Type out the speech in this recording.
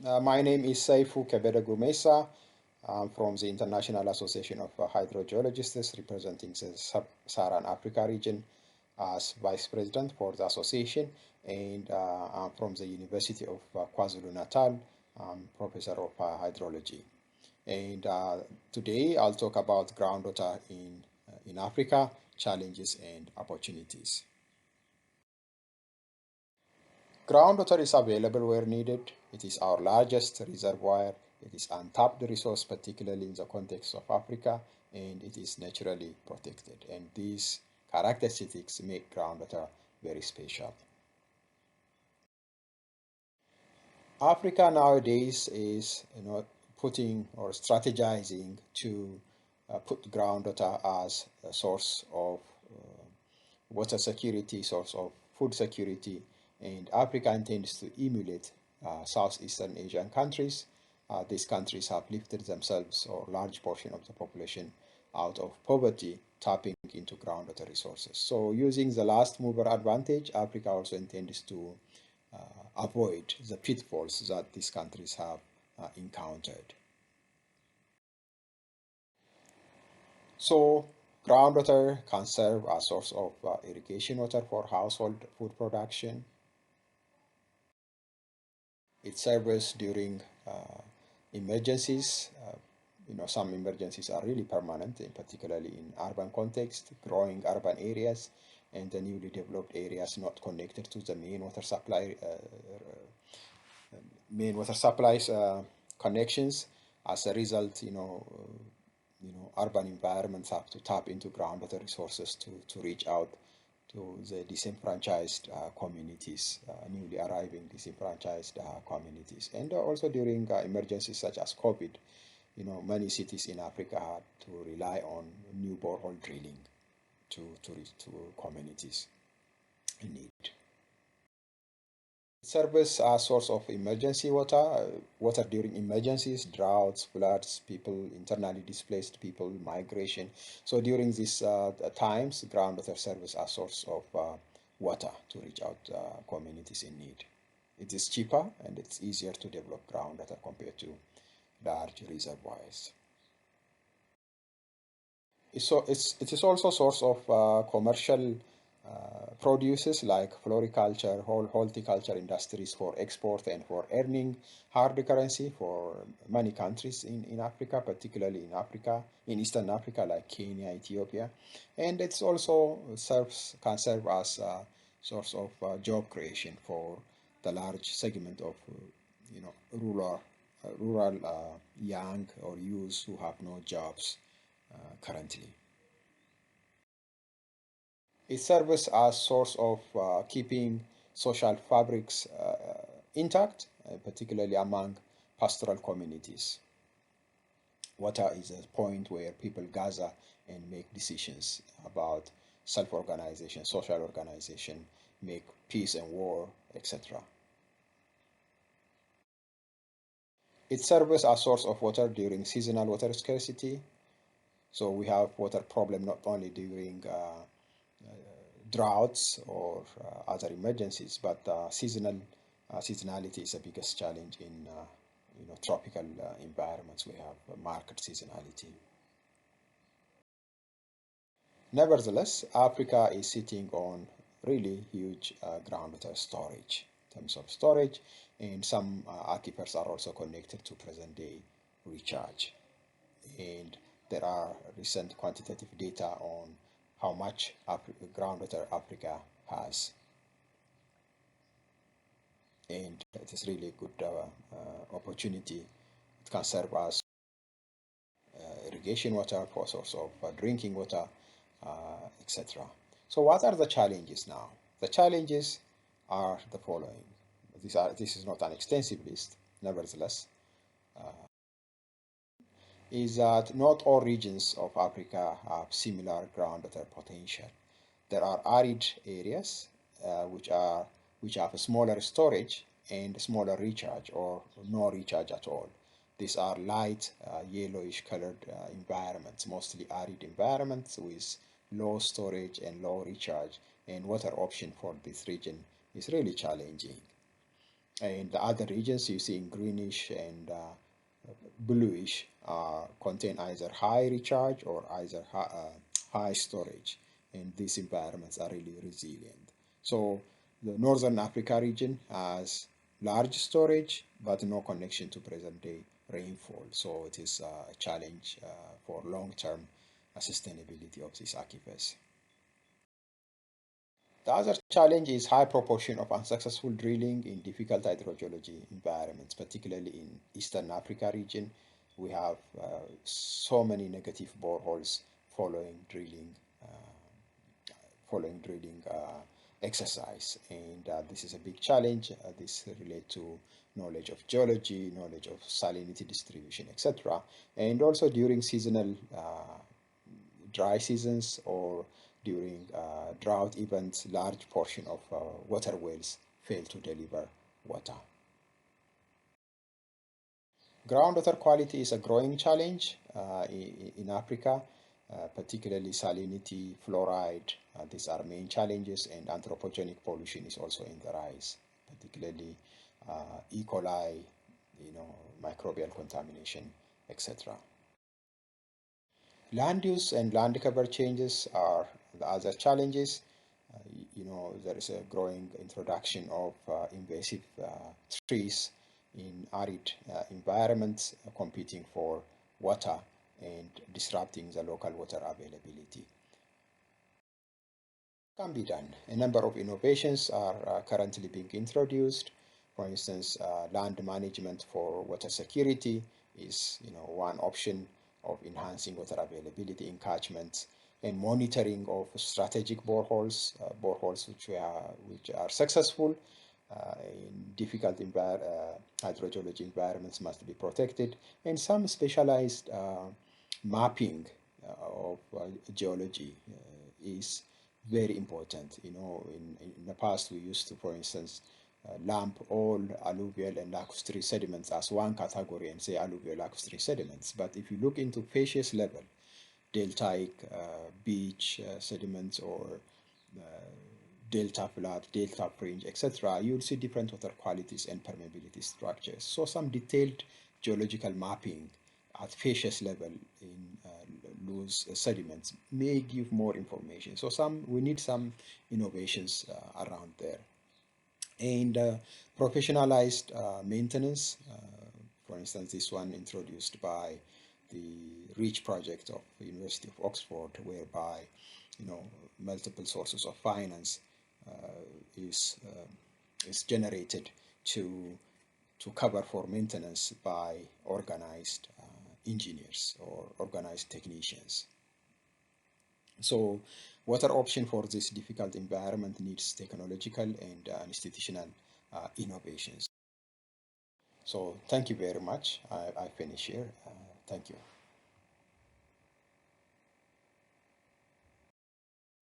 My name is Saifu Kebedagu Mesa. I'm from the International Association of Hydrogeologists representing the Sub-Saharan Africa region as Vice President for the association, and I'm from the University of KwaZulu-Natal. I'm Professor of Hydrology. And today I'll talk about groundwater in Africa, challenges and opportunities. Groundwater is available where needed. It is our largest reservoir. It is untapped resource, particularly in the context of Africa, and it is naturally protected. And these characteristics make groundwater very special. Africa nowadays is, putting or strategizing to put groundwater as a source of water security, source of food security, and Africa intends to emulate Southeastern Asian countries. These countries have lifted themselves or large portion of the population out of poverty, tapping into groundwater resources. So using the last mover advantage, Africa also intends to avoid the pitfalls that these countries have encountered. So groundwater can serve as source of irrigation water for household food production. It serves during emergencies. Some emergencies are really permanent, particularly in urban context, growing urban areas, and the newly developed areas not connected to the main water supplies connections. As a result, urban environments have to tap into groundwater resources to reach out to the disenfranchised communities, newly arriving disenfranchised communities. And also during emergencies such as COVID, many cities in Africa had to rely on new borehole drilling to reach to communities in need. Serves as source of emergency water, water during emergencies, droughts, floods, people, internally displaced people, migration. So during these times, groundwater serves as source of water to reach out communities in need. It is cheaper and it's easier to develop groundwater compared to large reservoirs. It is also source of commercial produces like floriculture, horticulture industries for export and for earning hard currency for many countries in Africa, particularly in Eastern Africa like Kenya, Ethiopia. And it's also can serve as a source of job creation for the large segment of rural young or youths who have no jobs currently. It serves as source of keeping social fabrics intact, particularly among pastoral communities. Water is a point where people gather and make decisions about self-organization, social organization, make peace and war, etc. It serves as source of water during seasonal water scarcity. So we have water problem not only during droughts or other emergencies, but seasonality is the biggest challenge in tropical environments. We have market seasonality. Nevertheless, Africa is sitting on really huge groundwater storage in terms of storage, and some aquifers are also connected to present-day recharge. And there are recent quantitative data on how much groundwater Africa has. And it is really a good opportunity. It can serve as irrigation water for source of drinking water, etc. So what are the challenges now? The challenges are the following. This is not an extensive list, nevertheless, is that not all regions of Africa have similar groundwater potential. There are arid areas which have a smaller storage and smaller recharge or no recharge at all. These are light yellowish colored environments, mostly arid environments with low storage and low recharge, and water option for this region is really challenging. And the other regions you see in greenish and bluish contain either high recharge or either high storage, and these environments are really resilient. So the Northern Africa region has large storage but no connection to present day rainfall, so it is a challenge for long-term sustainability of these aquifers. The other challenge is high proportion of unsuccessful drilling in difficult hydrogeology environments, particularly in Eastern Africa region. We have so many negative boreholes following drilling, following drilling exercise, and this is a big challenge. This relates to knowledge of geology, knowledge of salinity distribution, etc., and also during seasonal dry seasons or during drought events, large portion of water wells fail to deliver water. Groundwater quality is a growing challenge in Africa, particularly salinity, fluoride. These are main challenges, and anthropogenic pollution is also in the rise, particularly E. coli, microbial contamination, etc. Land use and land cover changes are the other challenges. There is a growing introduction of invasive trees in arid environments, competing for water and disrupting the local water availability. Can be done. A number of innovations are currently being introduced. For instance, land management for water security is one option of enhancing water availability in catchments, and monitoring of strategic boreholes which are successful in difficult hydrogeology environments must be protected, and some specialized mapping of geology is very important. In the past, we used to, for instance, lump all alluvial and lacustrine sediments as one category and say alluvial lacustrine sediments. But if you look into facies level, deltaic beach sediments or uh, delta flood, delta fringe, etc., you'll see different water qualities and permeability structures. So some detailed geological mapping at facies level in loose sediments may give more information. So we need some innovations around there. And professionalized maintenance, for instance, this one introduced by the REACH project of the University of Oxford, whereby multiple sources of finance is generated to cover for maintenance by organized engineers or organized technicians. So water option for this difficult environment needs technological and institutional innovations. So thank you very much. I finish here. Thank you.